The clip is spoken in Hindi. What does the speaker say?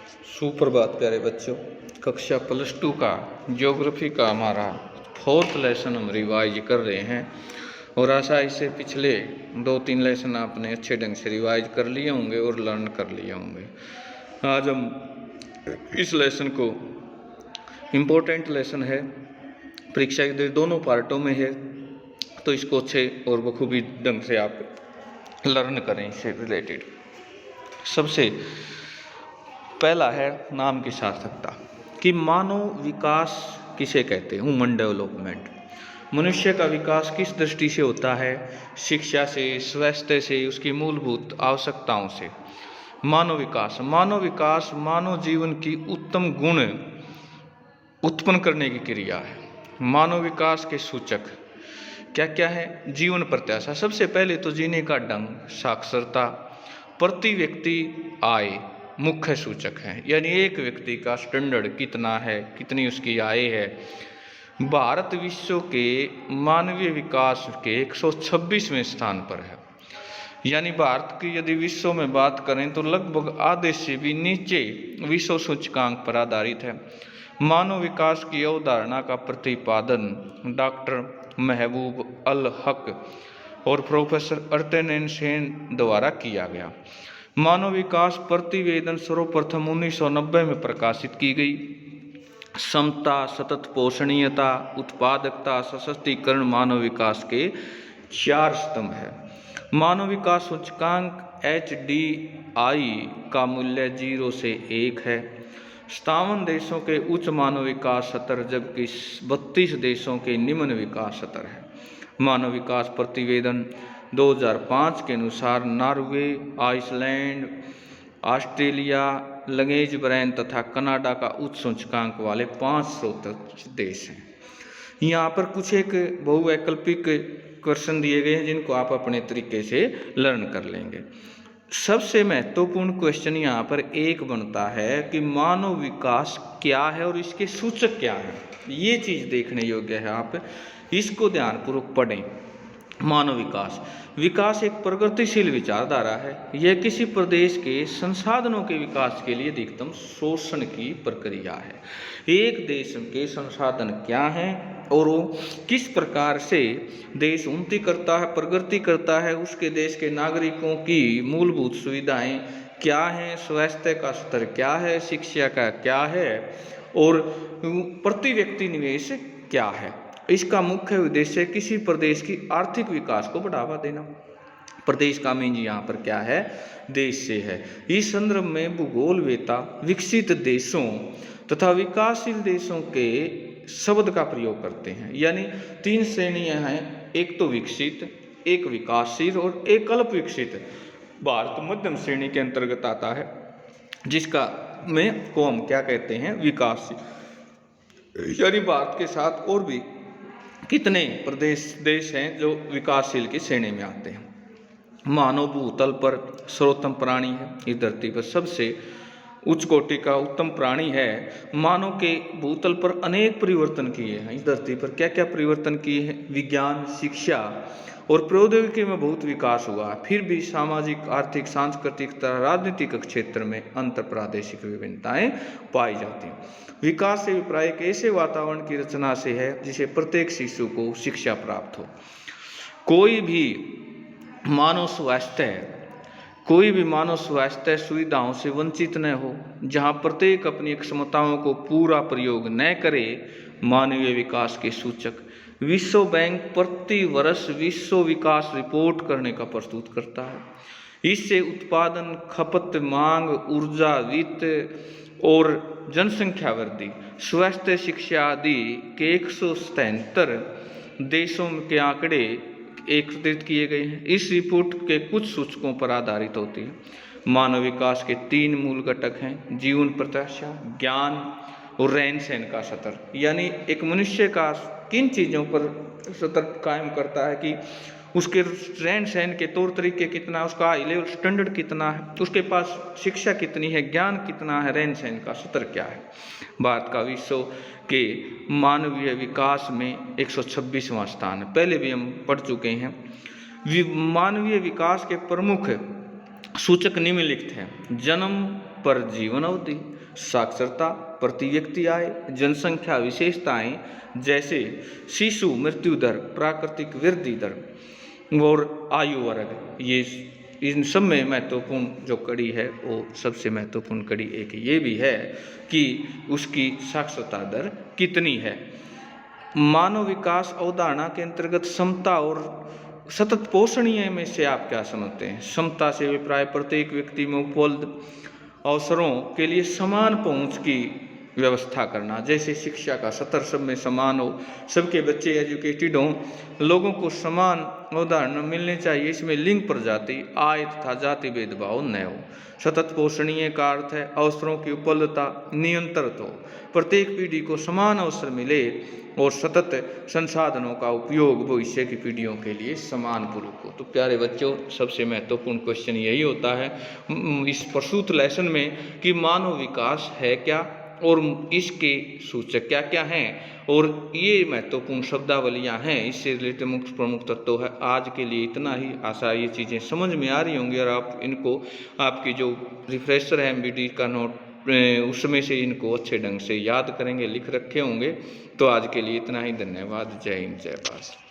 सुप्रभात प्यारे बच्चों। कक्षा +2 का ज्योग्राफी का हमारा 4th लेसन हम रिवाइज कर रहे हैं और आशा इससे पिछले 2-3 लेसन आपने अच्छे ढंग से रिवाइज कर लिए होंगे और लर्न कर लिए होंगे। आज हम इस लेसन को इम्पोर्टेंट लेसन है, परीक्षा के दोनों पार्टों में है, तो इसको अच्छे और बखूबी ढंग से आप लर्न करें। इससे रिलेटेड सबसे पहला है नाम की सार्थकता कि मानव विकास किसे कहते हैं। ह्यूमन डेवलपमेंट, मनुष्य का विकास किस दृष्टि से होता है? शिक्षा से, स्वास्थ्य से, उसकी मूलभूत आवश्यकताओं से। मानव विकास मानव जीवन की उत्तम गुण उत्पन्न करने की क्रिया है। मानव विकास के सूचक क्या क्या है? जीवन प्रत्याशा, सबसे पहले तो जीने का ढंग, साक्षरता, प्रति व्यक्ति आय मुख्य सूचक हैं, यानी एक व्यक्ति का स्टैंडर्ड कितना है, कितनी उसकी आय है। भारत विश्व के मानवीय विकास के 126वें स्थान पर है, यानी भारत की यदि विश्व में बात करें तो लगभग आधे से भी नीचे विश्व सूचकांक पर आधारित है। मानव विकास की अवधारणा का प्रतिपादन डॉक्टर महबूब अल हक और प्रोफेसर अर्तेन सेन द्वारा किया गया। मानव विकास प्रतिवेदन सर्वप्रथम 1990 में प्रकाशित की गई। समता, सतत पोषणीयता, उत्पादकता, सशक्तिकरण मानव विकास के 4 स्तंभ है। मानव विकास सूचकांक HDI का मूल्य 0 से 1 है। 57 देशों के उच्च मानव विकास स्तर जबकि 32 देशों के निम्न विकास स्तर है। मानव विकास प्रतिवेदन 2005 के अनुसार नॉर्वे, आइसलैंड, ऑस्ट्रेलिया, लंगेजब्रैन तथा कनाडा का उच्च सूचकांक वाले 5 सर्वोच्च देश हैं। यहाँ पर कुछ एक बहुवैकल्पिक क्वेश्चन दिए गए हैं जिनको आप अपने तरीके से लर्न कर लेंगे। सबसे महत्वपूर्ण क्वेश्चन यहाँ पर एक बनता है कि मानव विकास क्या है और इसके सूचक क्या हैं। ये चीज़ देखने योग्य है, आप इसको ध्यानपूर्वक पढ़ें। मानव विकास एक प्रगतिशील विचारधारा है। यह किसी प्रदेश के संसाधनों के विकास के लिए अधिकतम शोषण की प्रक्रिया है। एक देश के संसाधन क्या हैं और वो किस प्रकार से देश उन्नति करता है, प्रगति करता है, उसके देश के नागरिकों की मूलभूत सुविधाएं क्या हैं, स्वास्थ्य का स्तर क्या है, शिक्षा का क्या है और प्रति व्यक्ति निवेश क्या है। इसका मुख्य उद्देश्य किसी प्रदेश की आर्थिक विकास को बढ़ावा देना। प्रदेश का मीन यहाँ पर क्या है? देश से है। इस संदर्भ में भूगोलवेत्ता विकसित देशों तथा विकासशील देशों के शब्द का प्रयोग करते हैं, यानी 3 श्रेणियां हैं, एक तो विकसित, एक विकासशील और एक अल्प विकसित। भारत मध्यम श्रेणी के अंतर्गत आता है, जिसका में को हम क्या कहते हैं? विकासशील। यानी भारत के साथ और भी कितने देश हैं जो विकासशील की श्रेणी में आते हैं। मानव भूतल पर सर्वोत्तम प्राणी है, इस धरती पर सबसे उच्च कोटि का उत्तम प्राणी है। मानव के भूतल पर अनेक परिवर्तन किए हैं। इस धरती पर क्या क्या परिवर्तन किए हैं? विज्ञान, शिक्षा और प्रौद्योगिकी में बहुत विकास हुआ है, फिर भी सामाजिक, आर्थिक, सांस्कृतिक तथा राजनीतिक क्षेत्र में अंतर प्रादेशिक विभिन्नताएं पाई जाती हैं। विकास से अभिप्राय एक ऐसे वातावरण की रचना से है जिसे प्रत्येक शिशु को शिक्षा प्राप्त हो, कोई भी मानव स्वास्थ्य सुविधाओं से वंचित न हो, जहां प्रत्येक अपनी क्षमताओं को पूरा प्रयोग न करे। मानवीय विकास के सूचक विश्व बैंक प्रति वर्ष विश्व विकास रिपोर्ट करने का प्रस्तुत करता है। इससे उत्पादन, खपत, मांग, ऊर्जा, वित्त और जनसंख्या वृद्धि, स्वास्थ्य, शिक्षा आदि के 177 देशों के आंकड़े एकत्रित किए गए हैं। इस रिपोर्ट के कुछ सूचकों पर आधारित होती है। मानव विकास के 3 मूल घटक हैं: जीवन प्रत्याशा, ज्ञान और रहन सहन का स्तर। यानी एक मनुष्य का किन चीज़ों पर स्तर कायम करता है कि उसके रहन सहन के तौर तरीके कितना है, उसका हाई लेवल स्टैंडर्ड कितना है, उसके पास शिक्षा कितनी है, ज्ञान कितना है, रहन सहन का स्तर क्या है। भारत का विश्व के मानवीय विकास में 126वां स्थान है, पहले भी हम पढ़ चुके हैं। मानवीय विकास के प्रमुख सूचक निम्नलिखित हैं: जन्म, पर जीवन अवधि, साक्षरता, प्रति व्यक्ति आय, जनसंख्या विशेषताएं जैसे शिशु मृत्यु दर, प्राकृतिक वृद्धि दर और आयु वर्ग, ये इन सब में महत्वपूर्ण जो कड़ी है वो सबसे महत्वपूर्ण कड़ी एक ये भी है कि उसकी साक्षरता दर कितनी है। मानव विकास अवधारणा के अंतर्गत समता और सतत पोषणीय में से आप क्या समझते हैं? समता से अभिप्राय प्रत्येक व्यक्ति में उपलब्ध अवसरों के लिए समान पहुंच की व्यवस्था करना, जैसे शिक्षा का स्तर सब में समान हो, सबके बच्चे एजुकेटेड हों, लोगों को समान अवधारणा मिलनी चाहिए, इसमें लिंग प्रजाति आय तथा जाति भेदभाव न हो। सतत पोषणीय का अर्थ है अवसरों की उपलब्धता नियंत्रित हो, प्रत्येक पीढ़ी को समान अवसर मिले और सतत संसाधनों का उपयोग भविष्य की पीढ़ियों के लिए समान पूर्वक हो। तो प्यारे बच्चों, सबसे महत्वपूर्ण क्वेश्चन यही होता है इस प्रस्तुत लेसन में कि मानव विकास है क्या और इसके सूचक क्या क्या हैं, और ये महत्वपूर्ण शब्दावलियां हैं, इससे रिलेटेड मुख्य प्रमुख तत्व है। आज के लिए इतना ही, आशा ये चीज़ें समझ में आ रही होंगी और आप इनको आपकी जो रिफ्रेशर है MBD का नोट उसमें से इनको अच्छे ढंग से याद करेंगे, लिख रखे होंगे। तो आज के लिए इतना ही, धन्यवाद। जय हिंद, जय भारत।